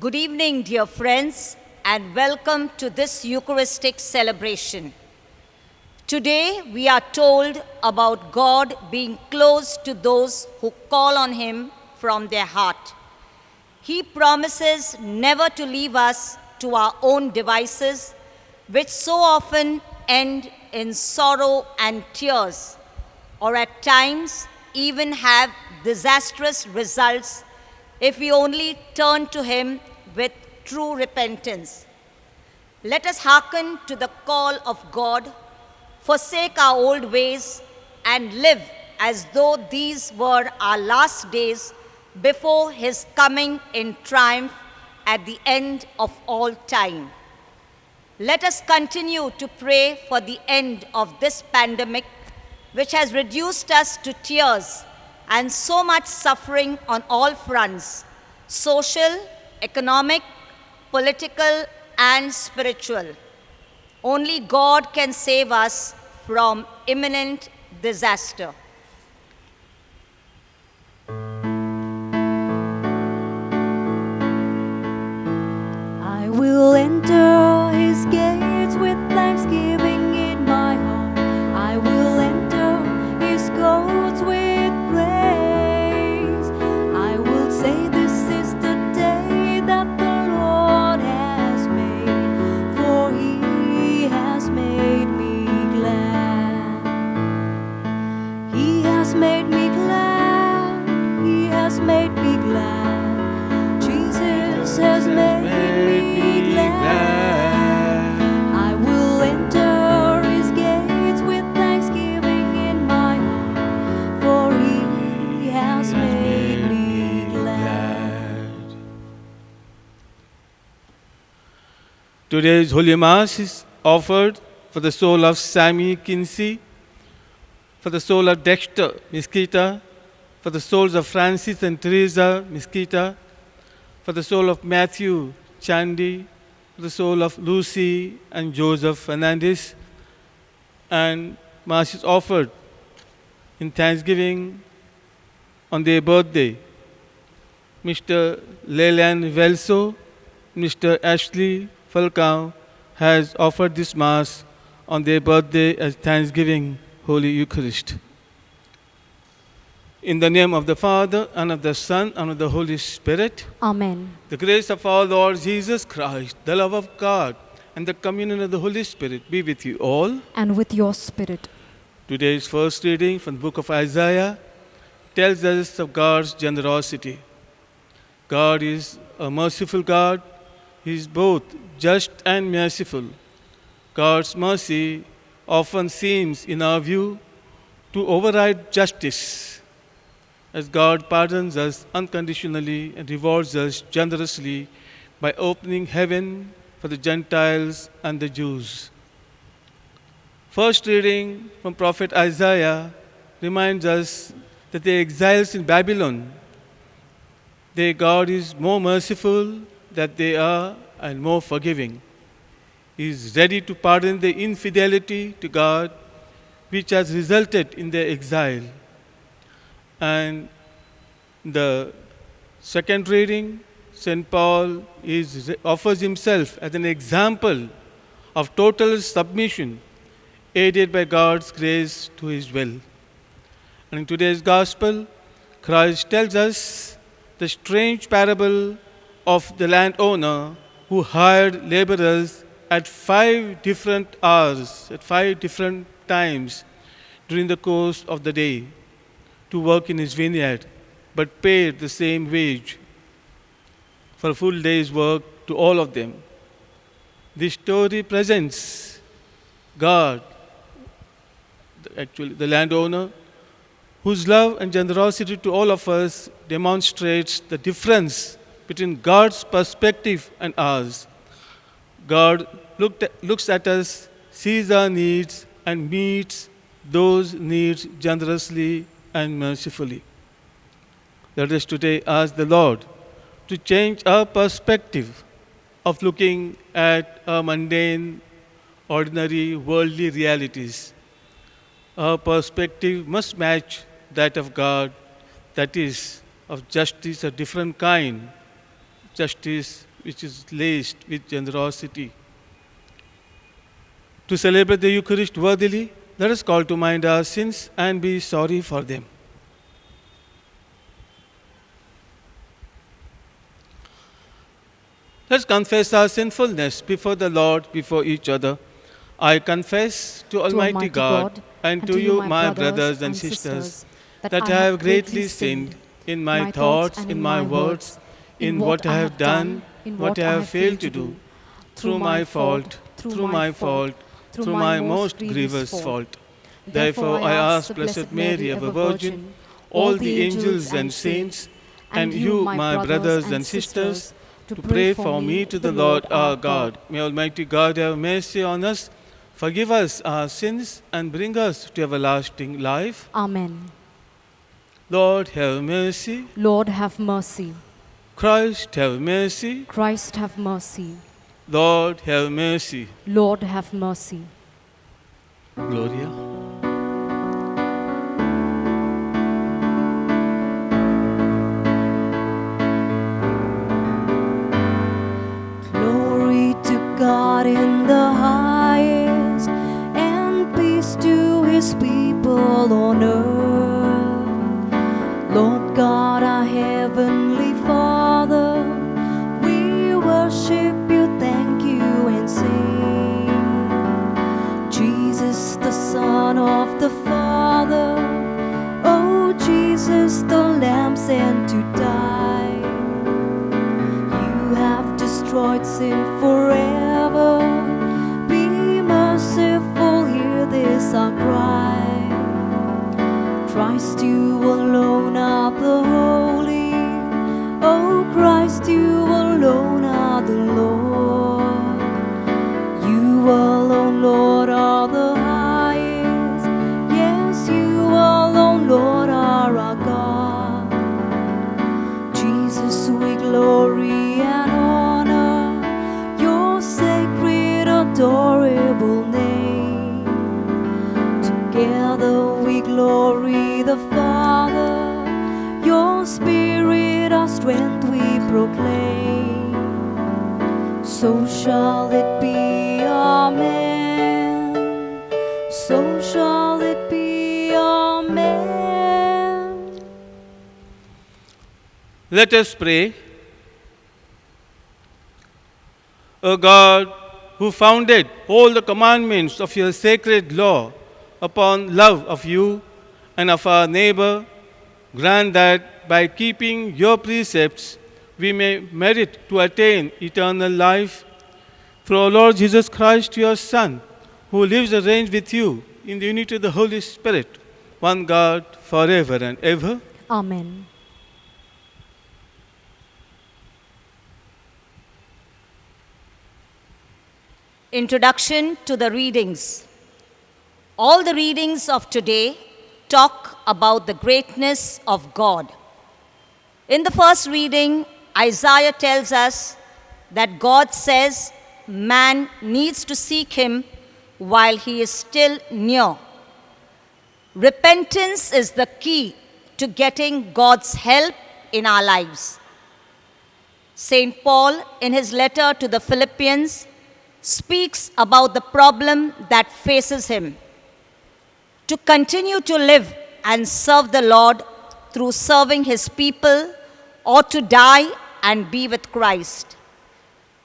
Good evening, dear friends, and welcome to this Eucharistic celebration. Today, we are told about God being close to those who call on Him from their heart. He promises never to leave us to our own devices, which so often end in sorrow and tears, or at times even have disastrous results if we only turn to Him with true repentance. Let us hearken to the call of God, forsake our old ways, and live as though these were our last days before His coming in triumph at the end of all time. Let us continue to pray for the end of this pandemic, which has reduced us to tears and so much suffering on all fronts: social, economic, political, and spiritual. Only God can save us from imminent disaster. I will enter His gates with thanksgiving in my heart. I will enter His courts with praise. I will say, this is the day that the Lord has made, for He has made me glad. He has made me glad. He has made me glad. Jesus has made me glad. I will enter His gates with thanksgiving in my heart, for He has made me glad. Today's Holy Mass is offered for the soul of Sammy Kinsey, for the soul of Dexter Mesquita, for the souls of Francis and Teresa Mesquita, for the soul of Matthew Chandy, for the soul of Lucy and Joseph Fernandez. And Mass is offered in thanksgiving on their birthday. Mr. Leland Velso, Mr. Ashley Falcao has offered this Mass on their birthday as Thanksgiving Holy Eucharist. In the name of the Father, and of the Son, and of the Holy Spirit, Amen. the grace of our Lord Jesus Christ, the love of God, and the communion of the Holy Spirit be with you all. And with your spirit. Today's first reading from the book of Isaiah tells us of God's generosity. God is a merciful God. He is both just and merciful. God's mercy often seems, in our view, to override justice, as God pardons us unconditionally and rewards us generously by opening heaven for the Gentiles and the Jews. First reading from Prophet Isaiah reminds us that the exiles in Babylon, their God is more merciful than they are and more forgiving. He is ready to pardon their infidelity to God, which has resulted in their exile. And the second reading, St. Paul offers himself as an example of total submission, aided by God's grace to His will. And in today's Gospel, Christ tells us the strange parable of the landowner who hired laborers at 5 different hours, at 5 different times during the course of the day to work in his vineyard, but paid the same wage for a full day's work to all of them. This story presents God, actually the landowner, whose love and generosity to all of us demonstrates the difference between God's perspective and ours. God looks at us, sees our needs, and meets those needs generously and mercifully. Let us today ask the Lord to change our perspective of looking at our mundane, ordinary, worldly realities. Our perspective must match that of God, that is, of justice a different kind, justice which is laced with generosity. To celebrate the Eucharist worthily, let us call to mind our sins and be sorry for them. Let's confess our sinfulness before the Lord, before each other. I confess to Almighty God and to you, my brothers and sisters, that I have greatly sinned in my thoughts, in my words, in what I have done, in what I have failed to do, through my fault, through my most grievous fault. Therefore I ask Blessed Mary, ever Virgin, all the angels and saints, and you, my brothers and sisters, to pray for me to the Lord our God. May Almighty God have mercy on us, forgive us our sins, and bring us to everlasting life. Amen. Lord, have mercy. Lord, have mercy. Christ, have mercy. Christ, have mercy. Lord, have mercy. Lord, have mercy. Gloria. Glory to God in the highest, and peace to his people on earth. Lord God, our heavenly Father, we worship you, thank you, and sing. Jesus, the Son of the Father, oh Jesus, the Lamb sent to die. You have destroyed sin forever. Be merciful, hear this our cry. Christ, you alone are the holy. Oh Christ, you alone are the Lord. You alone, Lord, are the highest. Yes, you alone, Lord, are our God. Jesus, we glory and honor your sacred, adorable name. Together we glory the Father, your Spirit, our strength we proclaim. So shall it be, amen. So shall it be, amen. Let us pray. O God, who founded all the commandments of your sacred law upon love of you and of our neighbor, grant that by keeping your precepts we may merit to attain eternal life. Through our Lord Jesus Christ, your Son, who lives and reigns with you in the unity of the Holy Spirit, one God, forever and ever. Amen. Introduction to the readings. All the readings of today talk about the greatness of God. In the first reading, Isaiah tells us that God says man needs to seek him while he is still near. Repentance is the key to getting God's help in our lives. St. Paul, in his letter to the Philippians, speaks about the problem that faces him: to continue to live and serve the Lord through serving his people, or to die and be with Christ.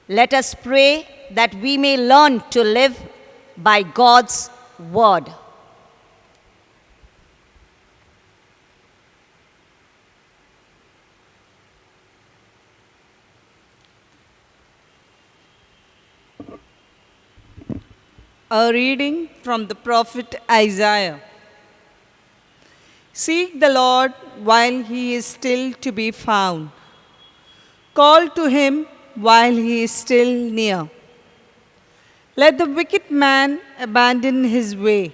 Let us pray that we may learn to live by God's word. A reading from the prophet Isaiah. Seek the Lord while he is still to be found. Call to him while he is still near. Let the wicked man abandon his way,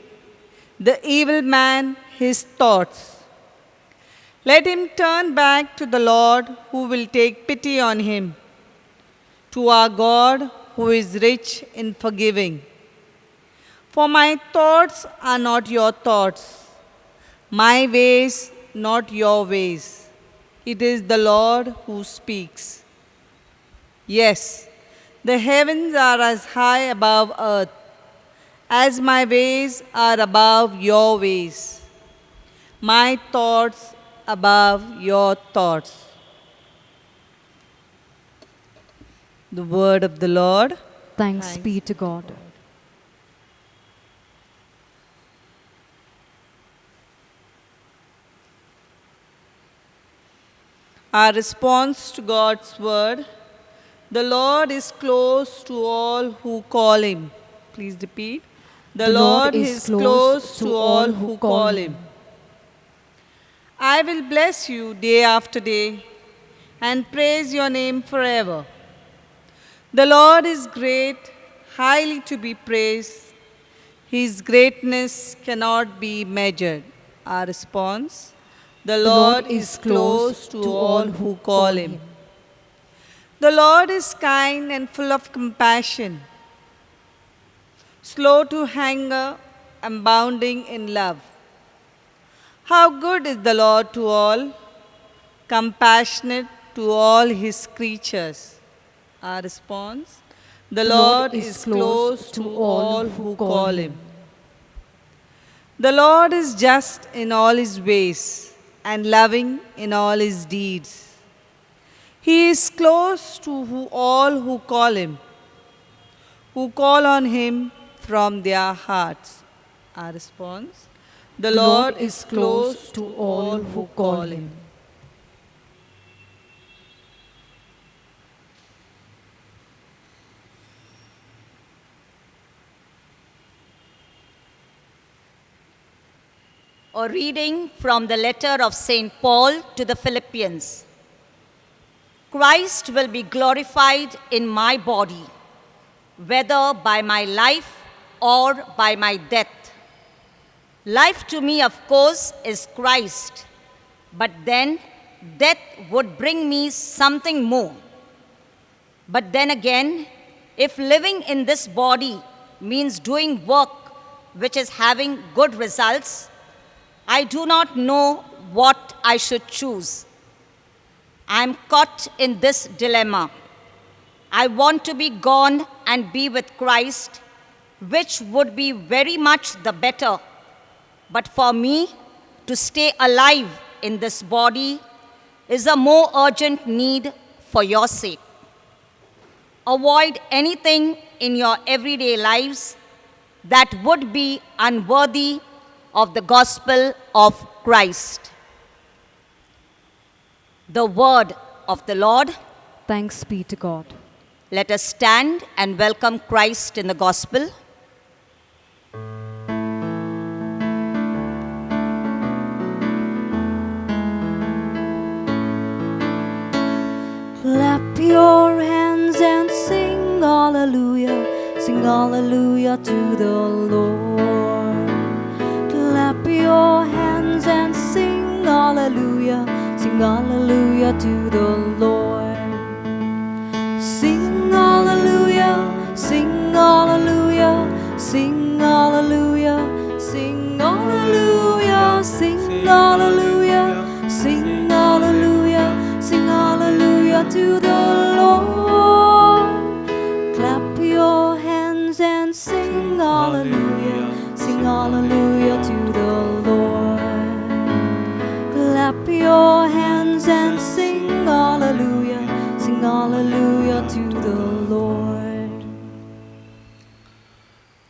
the evil man his thoughts. Let him turn back to the Lord, who will take pity on him, to our God, who is rich in forgiving. For my thoughts are not your thoughts, my ways not your ways. It is the Lord who speaks. Yes, the heavens are as high above earth as my ways are above your ways, my thoughts above your thoughts. The word of the Lord. Thanks be to God. Our response to God's word. The Lord is close to all who call him. Please repeat. The Lord is close to all who call him. I will bless you day after day and praise your name forever. The Lord is great, highly to be praised. His greatness cannot be measured. Our response. The Lord is close to all who call him. The Lord is kind and full of compassion, slow to anger, abounding in love. How good is the Lord to all, compassionate to all his creatures. Our response. The Lord is close to all who call him. The Lord is just in all his ways and loving in all his deeds. He is close to all who call him, who call on him from their hearts. Our response. The Lord is close to all who call him. A reading from the letter of St. Paul to the Philippians. Christ will be glorified in my body, whether by my life or by my death. Life to me, of course, is Christ, but then death would bring me something more. But then again, if living in this body means doing work which is having good results, I do not know what I should choose. I am caught in this dilemma. I want to be gone and be with Christ, which would be very much the better. But for me, to stay alive in this body is a more urgent need for your sake. Avoid anything in your everyday lives that would be unworthy of the gospel of Christ. The word of the Lord. Thanks be to God. Let us stand and welcome Christ in the gospel. Clap your hands and sing hallelujah, sing hallelujah to the Lord. Clap your hands and sing hallelujah, sing hallelujah to the Lord. Sing hallelujah, sing hallelujah, sing hallelujah, sing hallelujah, sing hallelujah, sing hallelujah, sing hallelujah to the Lord. Clap your hands and sing hallelujah, sing hallelujah to the Lord. Clap your hands and sing hallelujah, sing hallelujah to the Lord.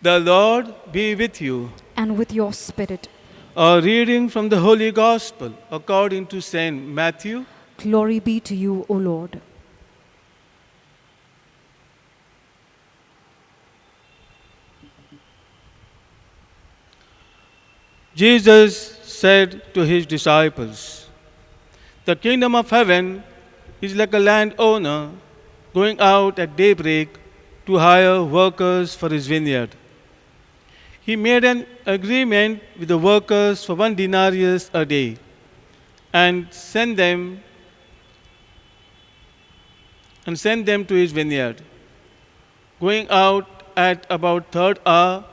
The Lord be with you. And with your spirit. A reading from the Holy Gospel according to St. Matthew. Glory be to you, O Lord. Jesus said to his disciples, "The kingdom of heaven is like a landowner going out at daybreak to hire workers for his vineyard. He made an agreement with the workers for 1 denarius a day and sent them to his vineyard. Going out at about third hour,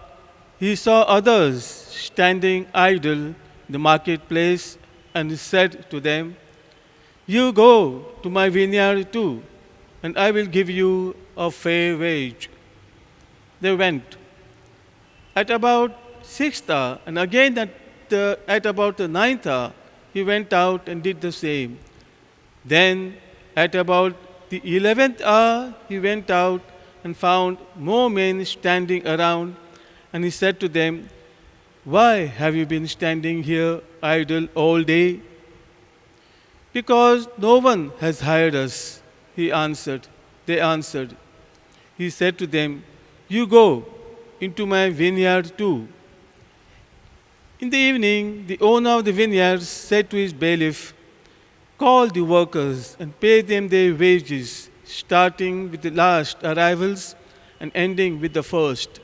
he saw others standing idle in the marketplace and said to them, 'You go to my vineyard too, and I will give you a fair wage. They went. At about 6th hour, and again at about the 9th hour, he went out and did the same. Then at about the 11th hour, he went out and found more men standing around, and he said to them, "Why have you been standing here idle all day?" "Because no one has hired us," he answered. They answered. He said to them, "You go into my vineyard too." In the evening, the owner of the vineyard said to his bailiff, "Call the workers and pay them their wages, starting with the last arrivals and ending with the first."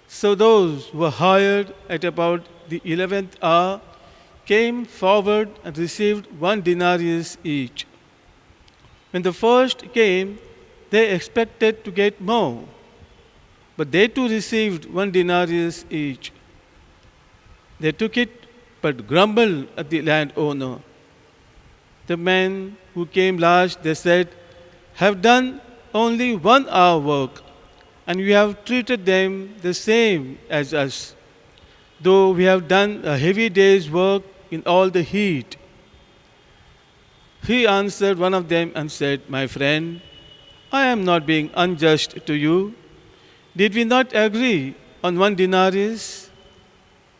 So those who were hired at about the 11th hour came forward and received 1 denarius each. When the first came, they expected to get more, but they too received 1 denarius each. They took it, but grumbled at the landowner. The men who came last, they said, have done only 1 hour work, and we have treated them the same as us, though we have done a heavy day's work in all the heat. He answered one of them and said, "My friend, I am not being unjust to you. Did we not agree on 1 denarius?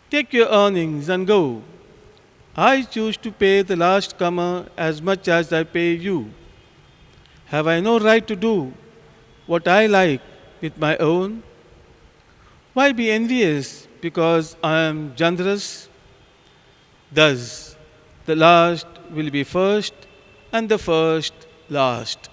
Take your earnings and go. I choose to pay the last comer as much as I pay you. Have I no right to do what I like with my own? Why be envious because I am generous? Thus, the last will be first, and the first last."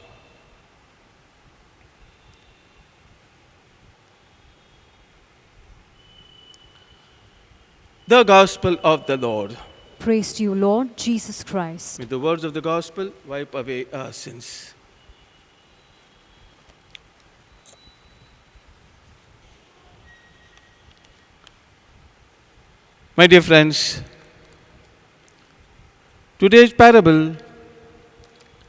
The Gospel of the Lord. Praise to you, Lord Jesus Christ. With the words of the Gospel, wipe away our sins. My dear friends, today's parable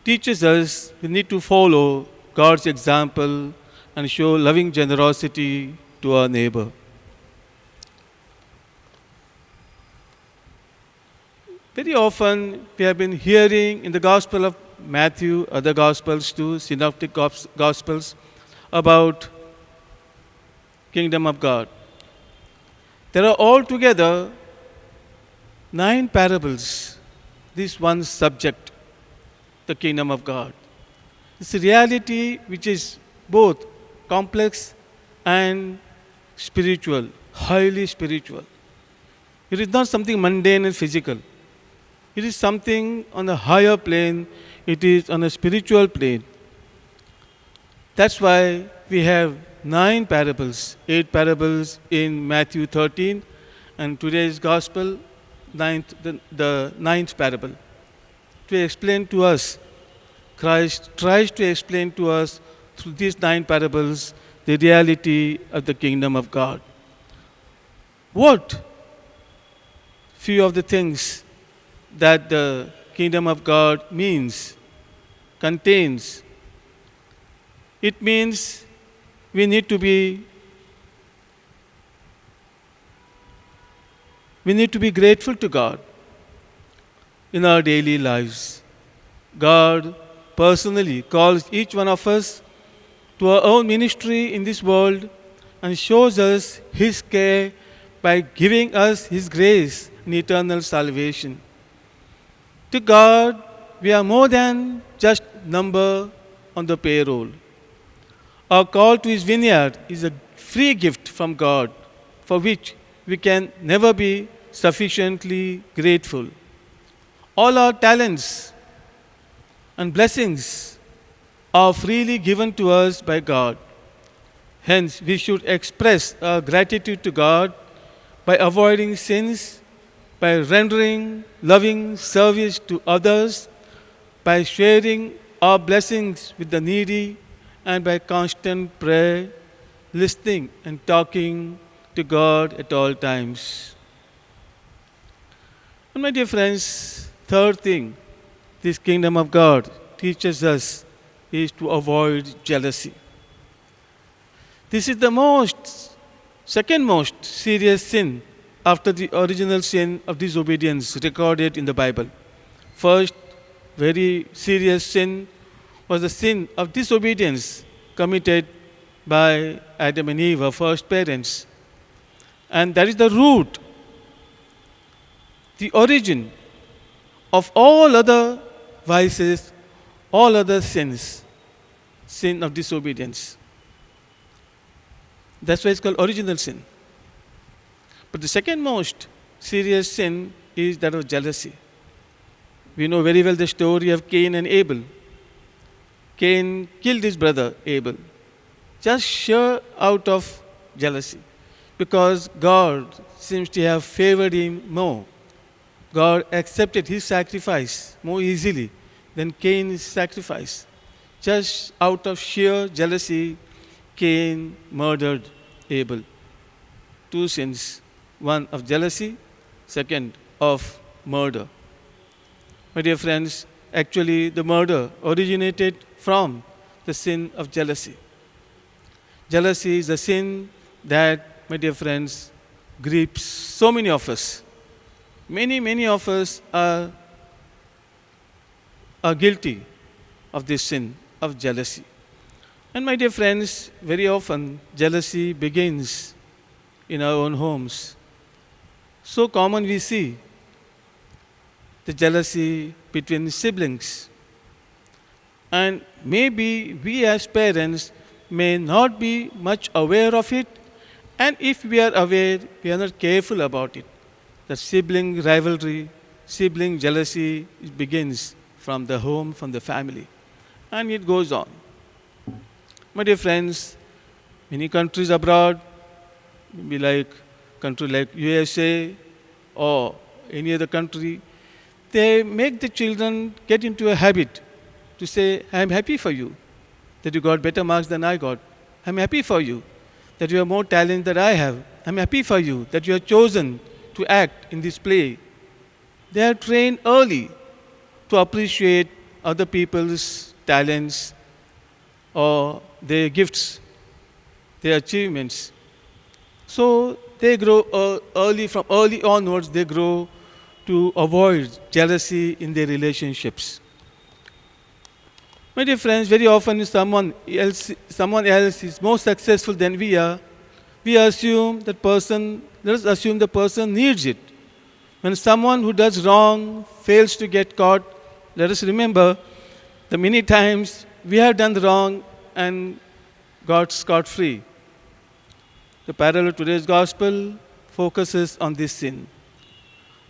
teaches us we need to follow God's example and show loving generosity to our neighbor. Very often we have been hearing in the Gospel of Matthew, other Gospels too, Synoptic Gospels, about Kingdom of God. There are altogether 9 parables, this one subject, the Kingdom of God. It's a reality which is both complex and spiritual, highly spiritual. It is not something mundane and physical. It is something on a higher plane. It is on a spiritual plane. That's why we have 9 parables, 8 parables in Matthew 13, and today's Gospel, the 9th parable. To explain to us, Christ tries to explain to us through these 9 parables the reality of the Kingdom of God. What few of the things that the Kingdom of God contains. It means we need to be grateful to God in our daily lives. God personally calls each one of us to our own ministry in this world and shows us His care by giving us His grace and eternal salvation. To God, we are more than just number on the payroll. Our call to His vineyard is a free gift from God for which we can never be sufficiently grateful. All our talents and blessings are freely given to us by God. Hence, we should express our gratitude to God by avoiding sins, by rendering loving service to others, by sharing our blessings with the needy, and by constant prayer, listening and talking to God at all times. And my dear friends, third thing, this Kingdom of God teaches us is to avoid jealousy. This is the second most serious sin after the original sin of disobedience recorded in the Bible. First, very serious sin was the sin of disobedience committed by Adam and Eve, our first parents. And that is the root, the origin of all other vices, all other sins, sin of disobedience. That's why it's called original sin. But the second most serious sin is that of jealousy. We know very well the story of Cain and Abel. Cain killed his brother Abel, just sheer out of jealousy, because God seems to have favored him more. God accepted his sacrifice more easily than Cain's sacrifice. Just out of sheer jealousy, Cain murdered Abel. Two sins, one of jealousy, second of murder. My dear friends, actually the murder originated from the sin of jealousy. Jealousy is a sin that, my dear friends, grieves so many of us. Many of us are guilty of this sin of jealousy. And my dear friends, very often jealousy begins in our own homes. So common we see the jealousy between siblings. And maybe we as parents may not be much aware of it, and if we are aware, we are not careful about it. The sibling rivalry, sibling jealousy begins from the home, from the family, and it goes on. My dear friends, many countries abroad, maybe like country like USA or any other country, they make the children get into a habit to say, I'm happy for you that you got better marks than I got. I'm happy for you that you have more talent than I have. I'm happy for you that you are chosen to act in this play. They are trained early to appreciate other people's talents or their gifts, their achievements. So they grow from early onwards, they grow to avoid jealousy in their relationships. My dear friends, very often someone else is more successful than we are. We assume let us assume the person needs it. When someone who does wrong fails to get caught, let us remember the many times we have done wrong and got scot-free. The parallel of today's gospel focuses on this sin.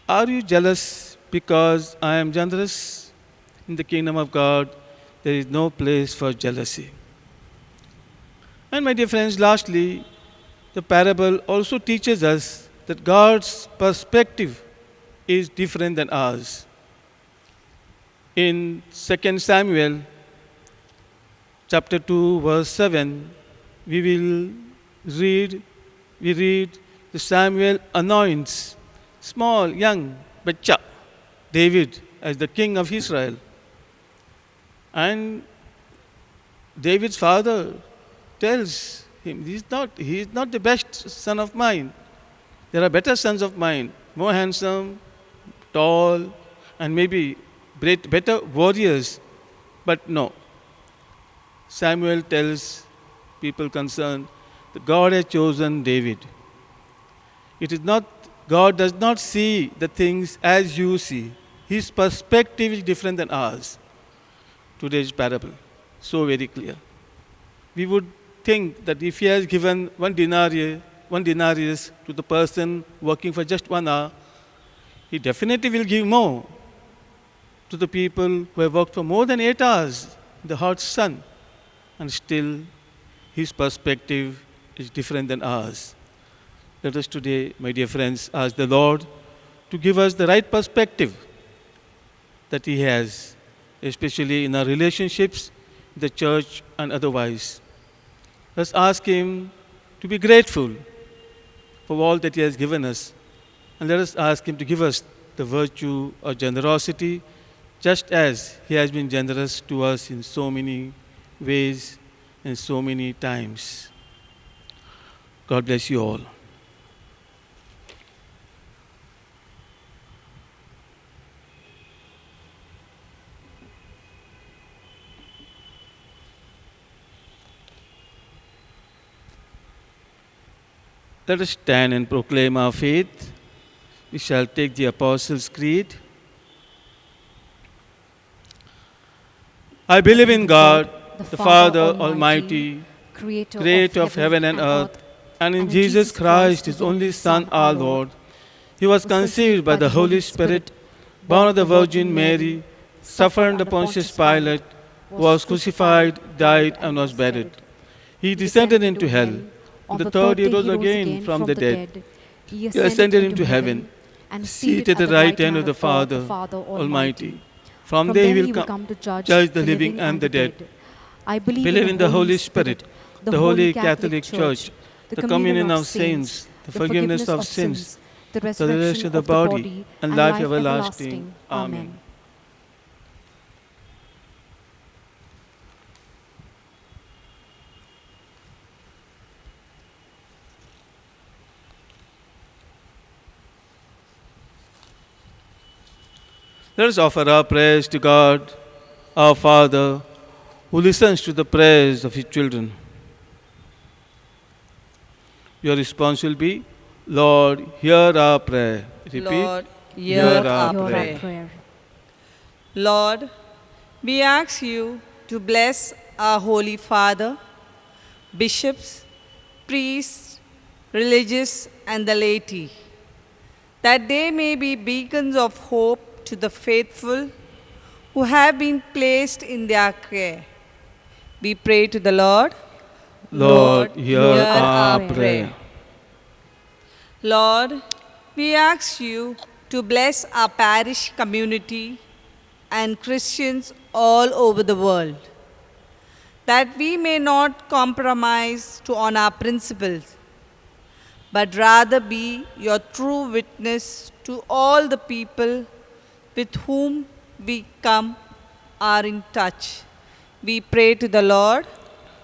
Are you jealous because I am generous? In the kingdom of God, there is no place for jealousy. And my dear friends, lastly, the parable also teaches us that God's perspective is different than ours. In 2 Samuel chapter 2, verse 7, we read the Samuel anoints small, young bacha, David, as the king of Israel. And David's father tells him, he is not the best son of mine. There are better sons of mine, more handsome, tall, and maybe better warriors. But no. Samuel tells people concerned that God has chosen David. God does not see the things as you see. His perspective is different than ours. Today's parable, so very clear. We would think that if he has given one denarius to the person working for just 1 hour, he definitely will give more to the people who have worked for more than 8 hours in the hot sun. And still, his perspective is different than ours. Let us today, my dear friends, ask the Lord to give us the right perspective that he has, especially in our relationships, in the church and otherwise. Let's ask him to be grateful for all that he has given us. And let us ask him to give us the virtue of generosity, just as he has been generous to us in so many ways and so many times. God bless you all. Let us stand and proclaim our faith. We shall take the Apostles' Creed. I believe in God, the Father Almighty, creator of heaven and earth, and in Jesus Christ, his only Son, our Lord. He was conceived by the Holy Spirit, born of the Virgin Mary, suffered under Pontius Pilate, was crucified, died, and was buried. He descended into hell. On the third he rose again from the dead. He ascended into heaven, and seated at the right hand of the Father Almighty. From there he will come to judge the living and the dead. I believe in the Holy Spirit, the Holy Catholic Church, the communion of saints, the forgiveness of sins, the resurrection of the body, and life everlasting. Amen. Let us offer our prayers to God, our Father, who listens to the prayers of his children. Your response will be, Lord, hear our prayer. Repeat. Lord, hear our prayer. Lord, we ask you to bless our Holy Father, bishops, priests, religious, and the laity, that they may be beacons of hope to the faithful who have been placed in their care. We pray to the Lord. Lord, hear our prayer. Lord, we ask you to bless our parish community and Christians all over the world, that we may not compromise on our principles, but rather be your true witness to all the people with whom we come are in touch. We pray to the Lord.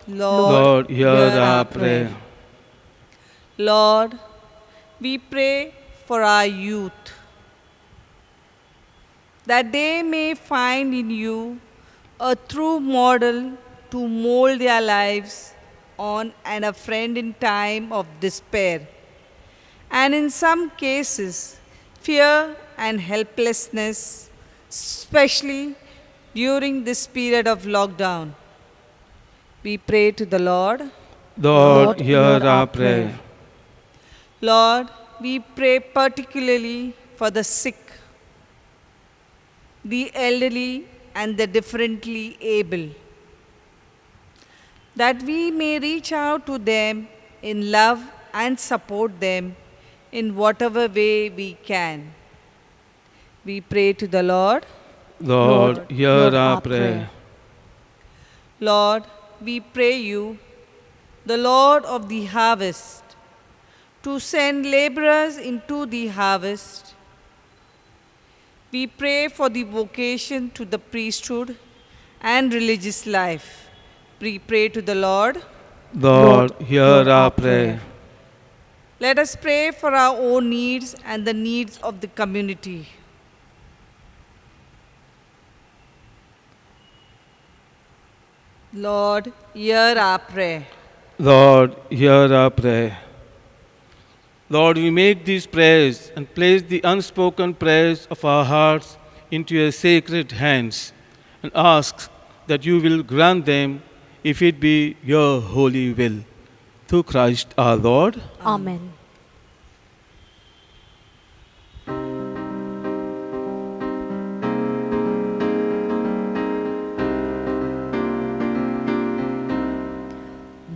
Lord, hear our prayer. Lord, we pray for our youth, that they may find in you a true model to mold their lives on and a friend in time of despair, and in some cases, fear and helplessness, especially during this period of lockdown. We pray to the Lord. Lord, hear our prayer. Lord, we pray particularly for the sick, the elderly, and the differently able, that we may reach out to them in love and support them in whatever way we can. We pray to the Lord. Lord, hear our prayer. Lord, we pray you, the Lord of the harvest, to send laborers into the harvest. We pray for the vocation to the priesthood and religious life. We pray to the Lord. Lord, hear our prayer. Let us pray for our own needs and the needs of the community. Lord, hear our prayer. Lord, hear our prayer. Lord, we make these prayers and place the unspoken prayers of our hearts into your sacred hands and ask that you will grant them if it be your holy will. Through Christ our Lord. Amen.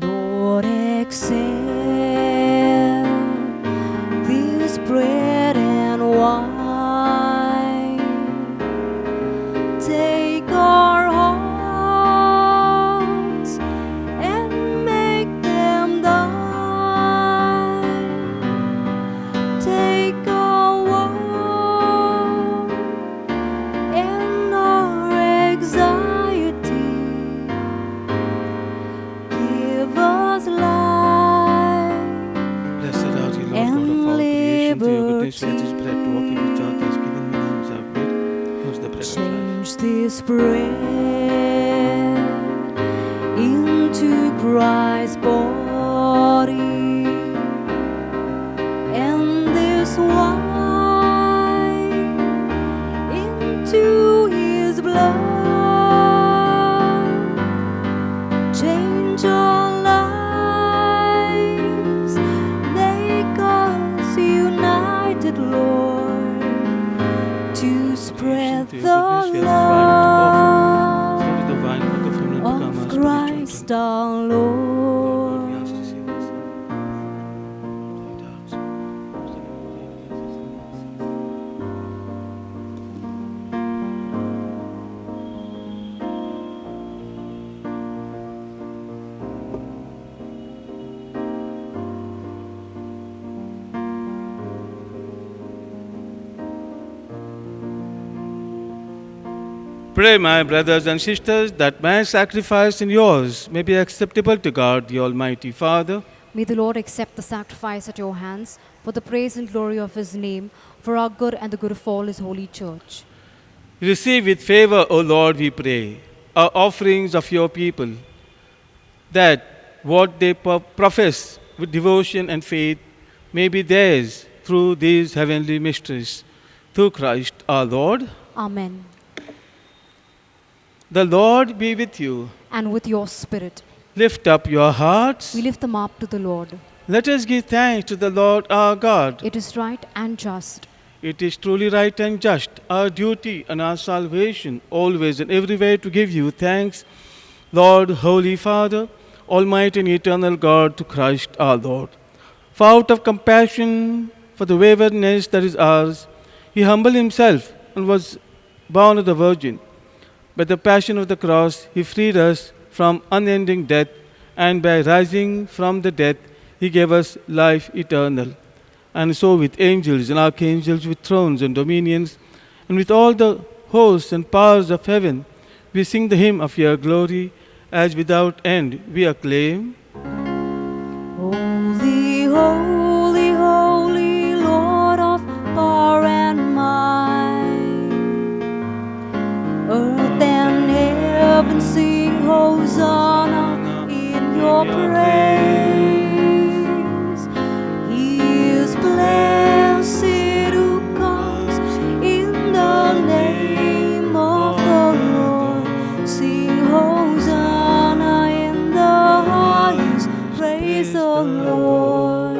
Lord, accept this bread and wine. Take our hearts and make them thine. Take our world and our anxiety and share this bread to offer which thou hast given me, now is our bread. Here's the bread of life. Change this bread into Christ's body and this wine into his blood. Change our lives, make us united, Lord, to spread To your the goodness, we have this wine to offer. love So with the wine, let the firmament become of our Christ spiritual our drink. Lord, Lord. we ask to see this. Pray, my brothers and sisters, that my sacrifice and yours may be acceptable to God, the Almighty Father. May the Lord accept the sacrifice at your hands for the praise and glory of his name, for our good and the good of all his holy church. Receive with favor, O Lord, we pray, our offerings of your people, that what they profess with devotion and faith may be theirs through these heavenly mysteries. Through Christ our Lord. Amen. The Lord be with you. And with your spirit, Lift up your hearts. we lift them up to the Lord. Let us give thanks to the Lord our God. It is right and just. It is truly right and just, our duty and our salvation, always and everywhere to give you thanks, Lord, Holy Father, Almighty and eternal God, to Christ our Lord. For out of compassion for the waywardness that is ours, he humbled himself and was born of the Virgin. By the passion of the cross, he freed us from unending death, and by rising from the dead, he gave us life eternal. And so with angels and archangels, with thrones and dominions, and with all the hosts and powers of heaven, we sing the hymn of your glory, as without end we acclaim. Holy, holy, holy, Lord of power and might. Earth and heaven sing Hosanna in your praise. He is blessed who comes in the name of the Lord. Sing Hosanna in the highest, praise the Lord.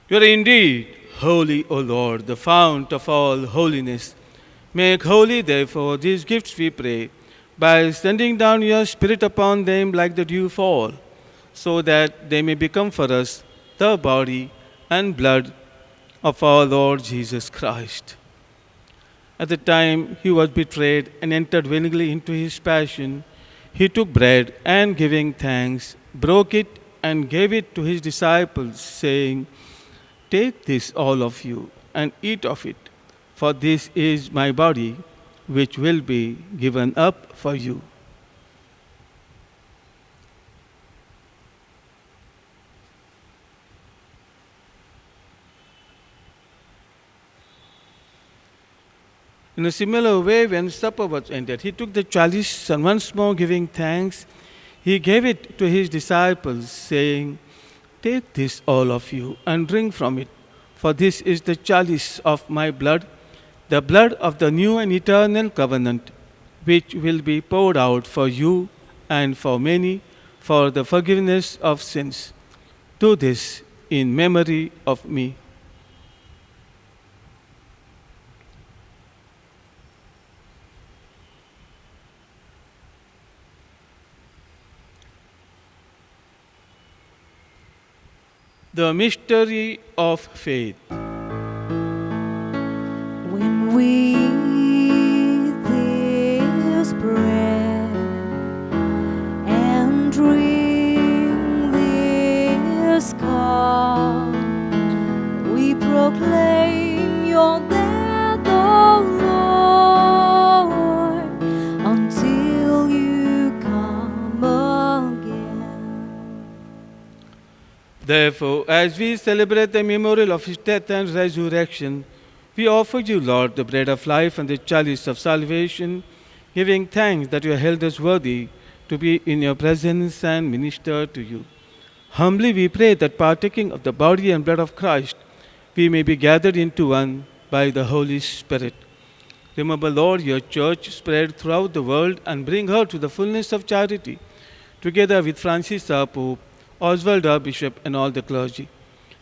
You are indeed holy, O Lord, the fount of all holiness. Make holy, therefore, these gifts, we pray, by sending down your Spirit upon them like the dew fall, so that they may become for us the body and blood of our Lord Jesus Christ. At the time he was betrayed and entered willingly into his passion, he took bread and, giving thanks, broke it and gave it to his disciples, saying, "Take this, all of you, and eat of it, for this is my body, which will be given up for you." In a similar way, when supper was ended, he took the chalice and once more giving thanks, he gave it to his disciples, saying, "Take this, all of you, and drink from it, for this is the chalice of my blood, the blood of the new and eternal covenant, which will be poured out for you and for many for the forgiveness of sins. Do this in memory of me." The mystery of faith. When we eat this bread and drink this cup, we proclaim your death, O Lord, until you come again. Therefore, as we celebrate the memorial of his death and resurrection, we offer you, Lord, the bread of life and the chalice of salvation, giving thanks that you have held us worthy to be in your presence and minister to you. Humbly we pray that partaking of the body and blood of Christ, we may be gathered into one by the Holy Spirit. Remember, Lord, your church spread throughout the world and bring her to the fullness of charity, together with Francis our Pope, Oswald our Bishop, and all the clergy.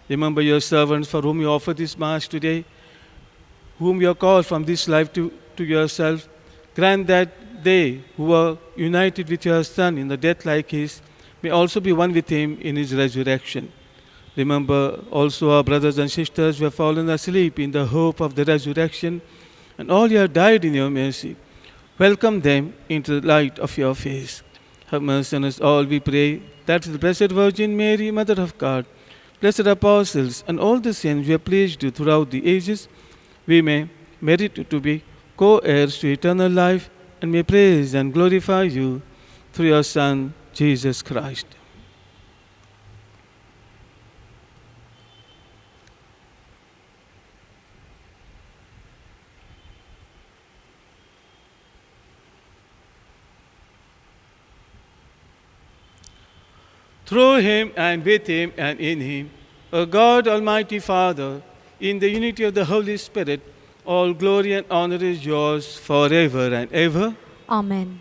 Remember your servants for whom you offer this Mass today, whom you have called from this life to yourself. Grant that they who are united with your Son in a death like his may also be one with him in his resurrection. Remember also our brothers and sisters who have fallen asleep in the hope of the resurrection, and all who have died in your mercy. Welcome them into the light of your face. Have mercy on us all, we pray, that the Blessed Virgin Mary, Mother of God, blessed apostles, and all the saints who have pleased you throughout the ages, we may merit to be co-heirs to eternal life, and may praise and glorify you through your Son, Jesus Christ. Through him and with him and in him, O God, Almighty Father, in the unity of the Holy Spirit, all glory and honor is yours forever and ever. Amen.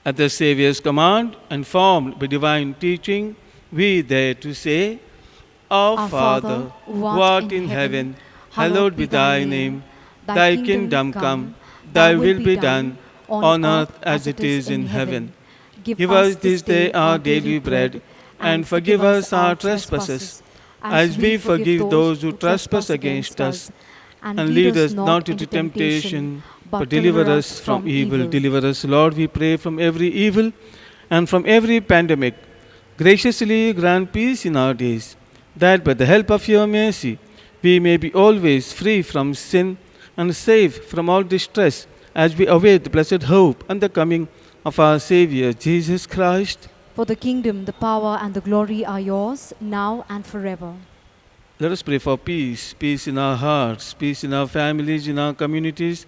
At the Saviour's command, and formed by divine teaching, we dare to say, Our Father, who art in heaven, hallowed be thy name. Thy kingdom come, thy will be done, on earth as it is in heaven. Give us this day our daily bread, and forgive us our trespasses, as we forgive those who trespass against us. And lead us not into temptation, but deliver us from evil. Deliver us, Lord, we pray, from every evil and from every pandemic. Graciously grant peace in our days, that by the help of your mercy we may be always free from sin and safe from all distress, as we await the blessed hope and the coming of our Savior, Jesus Christ. For the kingdom, the power, and the glory are yours, now and forever. Let us pray for peace, peace in our hearts, peace in our families, in our communities,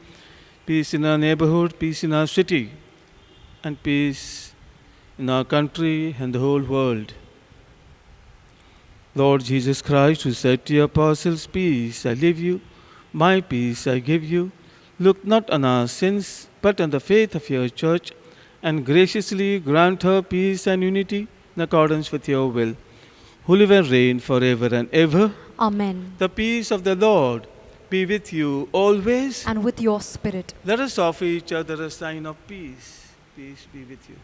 peace in our neighborhood, peace in our city, and peace in our country and the whole world. Lord Jesus Christ, who said to your apostles, Peace I leave you, my peace I give you, look not on our sins, but on the faith of your church, and graciously grant her peace and unity in accordance with your will, who live and reign forever and ever. Amen. The peace of the Lord be with you always. And with your spirit. Let us offer each other a sign of peace. Peace be with you.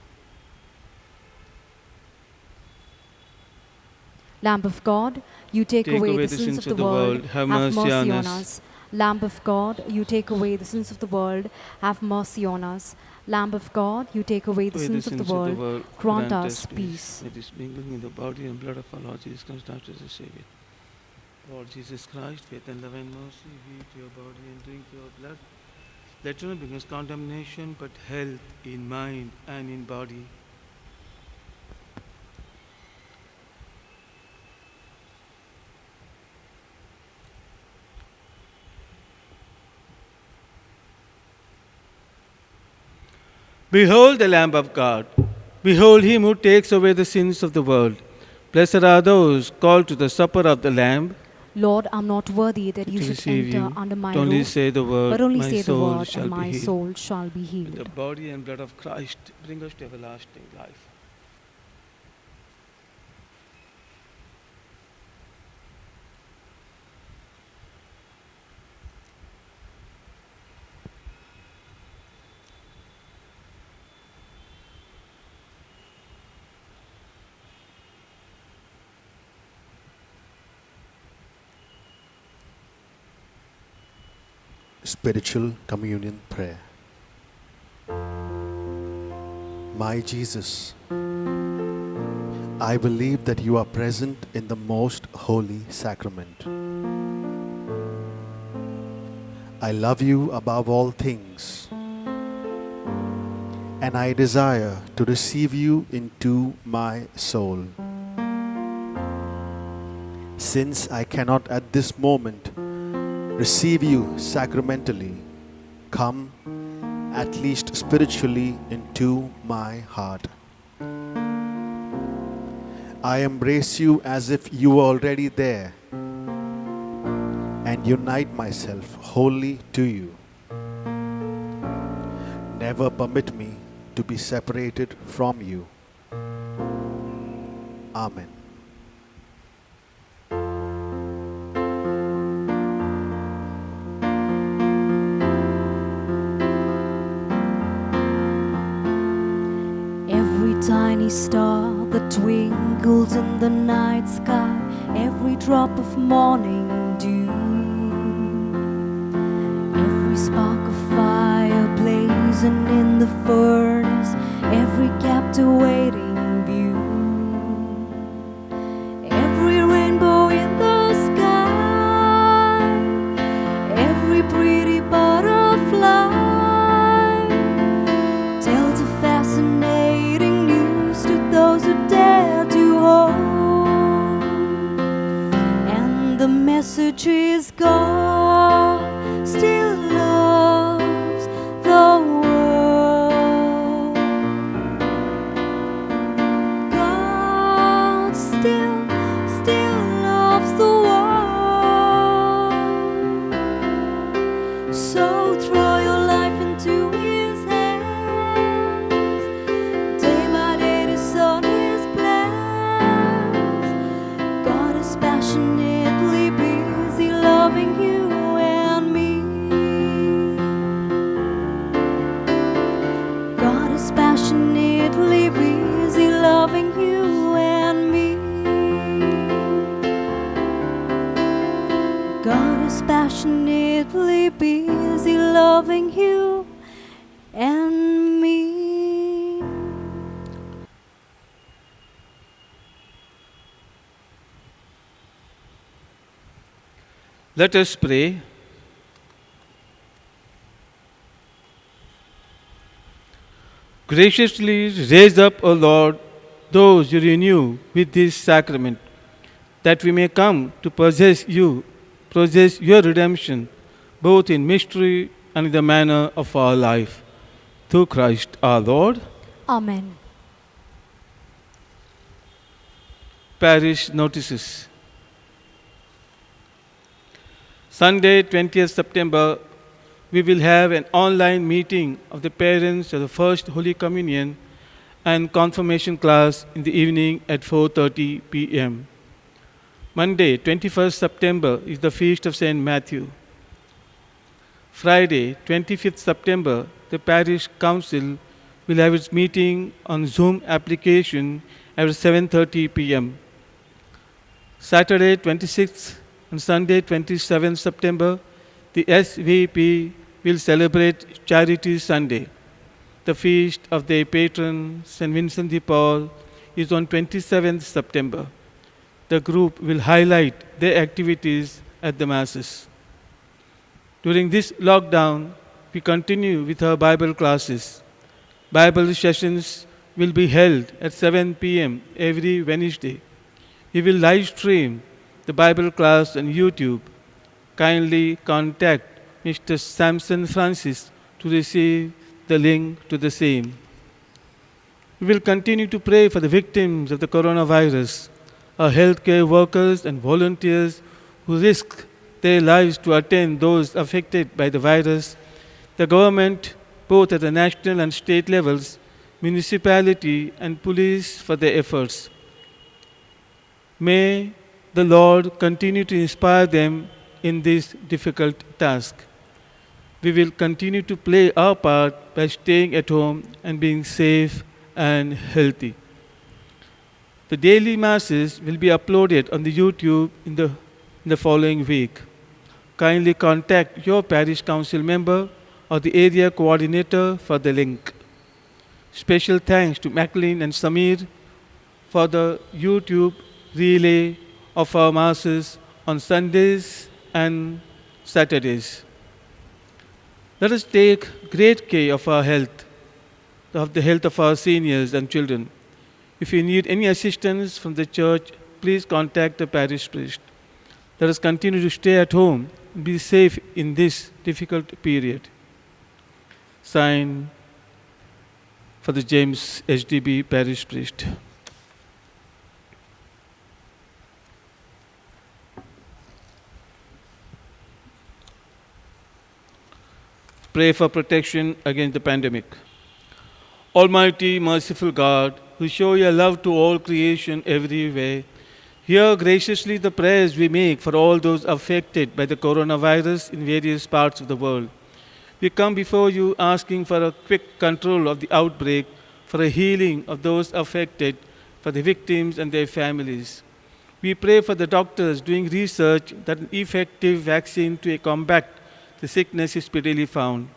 Lamb of God, you take away the sins of the world. Have mercy on us. Lamb of God, you take away the sins of the world. Have mercy on us. Lamb of God, you take away the sins of the world. Grant us peace. It is mingling in the body and blood of our Lord Jesus Christ, after the Savior. Lord Jesus Christ, faith and love and mercy, we eat your body and drink your blood. Let not bring us condemnation, but health in mind and in body. Behold the Lamb of God. Behold him who takes away the sins of the world. Blessed are those called to the supper of the Lamb. Lord, I'm not worthy that you should receive enter you. under my Only roof, say the word, but only my say the soul word, shall and be my healed. soul shall be The healed. body and blood of Christ bring us to everlasting life. Spiritual Communion Prayer. My Jesus, I believe that you are present in the most holy sacrament. I love you above all things, and I desire to receive you into my soul. Since I cannot at this moment receive you sacramentally, come at least spiritually into my heart. I embrace you as if you were already there and unite myself wholly to you. Never permit me to be separated from you. Amen. Every tiny star that twinkles in the night sky, every drop of morning dew, every spark of fire blazing in the furnace, every captivating view, every rainbow in the sky, every pretty butterfly tells a fascinating news to those who dare to hold. And the message is God still loves the world. God still loves the world. So throw your life into His hands. Day by day discern His plans. God is passionately busy loving you and me. God is passionately busy loving you and me. God is passionately busy loving you and me. Let us pray. Graciously raise up, O Lord, those you renew with this sacrament, that we may come to possess your redemption, both in mystery and in the manner of our life. Through Christ our Lord. Amen. Parish notices. Sunday, 20th September, we will have an online meeting of the parents of the First Holy Communion and Confirmation class in the evening at 4:30 p.m. Monday, 21st September, is the Feast of St. Matthew. Friday, 25th September, the Parish Council will have its meeting on Zoom application at 7:30 p.m. Saturday, 26th and Sunday, 27th September, the SVP will celebrate Charity Sunday. The feast of their patron, St. Vincent de Paul, is on 27th September. The group will highlight their activities at the Masses. During this lockdown, we continue with our Bible classes. Bible sessions will be held at 7 p.m. every Wednesday. We will live stream the Bible class on YouTube. Kindly contact Mr. Samson Francis to receive the link to the same. We will continue to pray for the victims of the coronavirus, our healthcare workers and volunteers who risk their lives to attend those affected by the virus, the government, both at the national and state levels, municipality and police for their efforts. May the Lord continue to inspire them in this difficult task. We will continue to play our part by staying at home and being safe and healthy. The daily masses will be uploaded on the YouTube in the following week. Kindly contact your parish council member or the area coordinator for the link. Special thanks to Maclean and Samir for the YouTube relay of our masses on Sundays and Saturdays. Let us take great care of our health. of the health of our seniors and children. If you need any assistance from the church, please contact the parish priest. Let us continue to stay at home and be safe in this difficult period. Sign for the James HDB parish priest. Pray for protection against the pandemic. Almighty, merciful God, who show your love to all creation everywhere, hear graciously the prayers we make for all those affected by the coronavirus in various parts of the world. We come before you asking for a quick control of the outbreak, for a healing of those affected, for the victims and their families. We pray for the doctors doing research that an effective vaccine to combat the sickness is speedily found.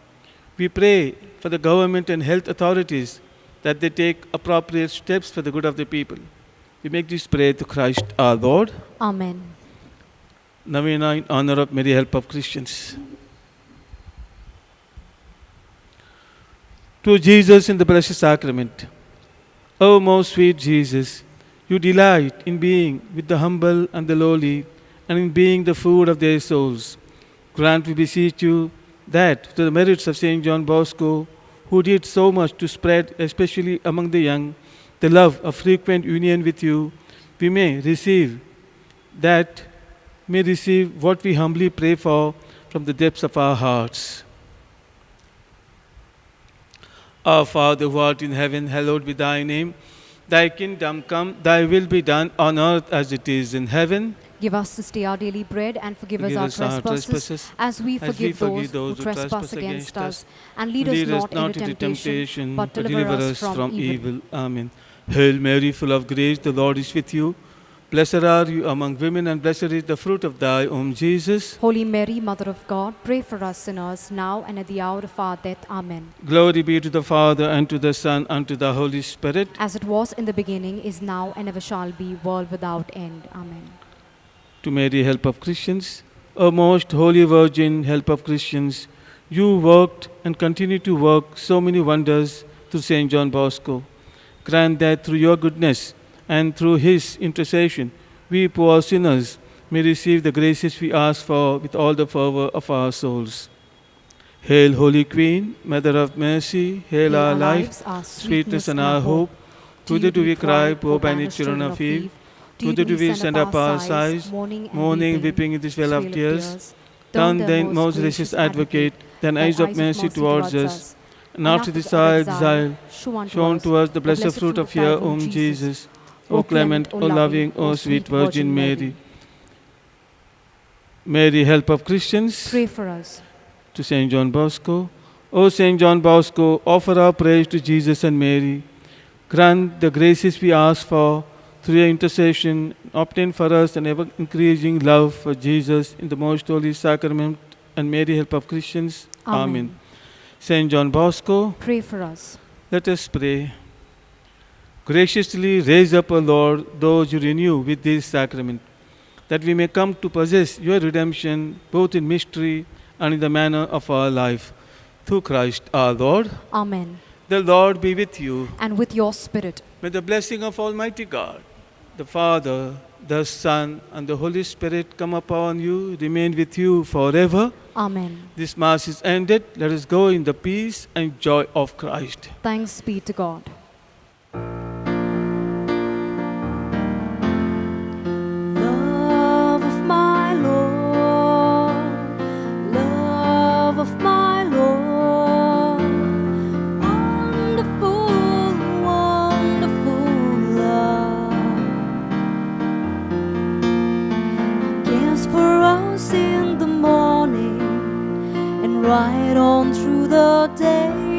We pray for the government and health authorities that they take appropriate steps for the good of the people. We make this prayer to Christ our Lord. Amen. Novena in honor of Mary, help of Christians. To Jesus in the Blessed Sacrament. O most sweet Jesus, you delight in being with the humble and the lowly, and in being the food of their souls. Grant, we beseech you, that through the merits of St. John Bosco, who did so much to spread, especially among the young, the love of frequent union with you, we may receive what we humbly pray for from the depths of our hearts. Our Father who art in heaven, hallowed be thy name. Thy kingdom come, thy will be done on earth as it is in heaven. Give us this day our daily bread, and forgive us our trespasses, as we forgive those who trespass against us. And lead us not into temptation, but deliver us from evil. Amen. Hail Mary, full of grace, the Lord is with you. Blessed are you among women, and blessed is the fruit of thy womb, Jesus. Holy Mary, Mother of God, pray for us sinners, now and at the hour of our death. Amen. Glory be to the Father, and to the Son, and to the Holy Spirit. As it was in the beginning, is now, and ever shall be, world without end. Amen. To Mary, help of Christians. O most holy Virgin, help of Christians, you worked and continue to work so many wonders through St. John Bosco. Grant that through your goodness and through his intercession, we poor sinners may receive the graces we ask for with all the fervor of our souls. Hail, Holy Queen, Mother of Mercy, hail our life, our sweetness and our hope. To thee do we cry, poor banished children of Eve. To thee do we send up our sighs, mourning, weeping in this vale of tears. Turn then, most gracious Advocate, thine eyes of mercy towards us, and after this our exile, shown to us the blessed fruit of your womb, Jesus. O clement, O loving, O sweet Virgin Mary. Mary, help of Christians. Pray for us. To St. John Bosco. O St. John Bosco, offer our praise to Jesus and Mary. Grant the graces we ask for through your intercession. Obtain for us an ever-increasing love for Jesus in the most holy sacrament, and Mary, help of Christians. Amen. St. John Bosco, pray for us. Let us pray. Graciously raise up, O Lord, those you renew with this sacrament, that we may come to possess your redemption both in mystery and in the manner of our life. Through Christ our Lord. Amen. The Lord be with you. And with your spirit. May the blessing of Almighty God, the Father, the Son, and the Holy Spirit come upon you, remain with you forever. Amen. This Mass is ended. Let us go in the peace and joy of Christ. Thanks be to God. Love of my Lord, love of my Lord, wonderful, wonderful love. He cares for us in the morning and right on through the day.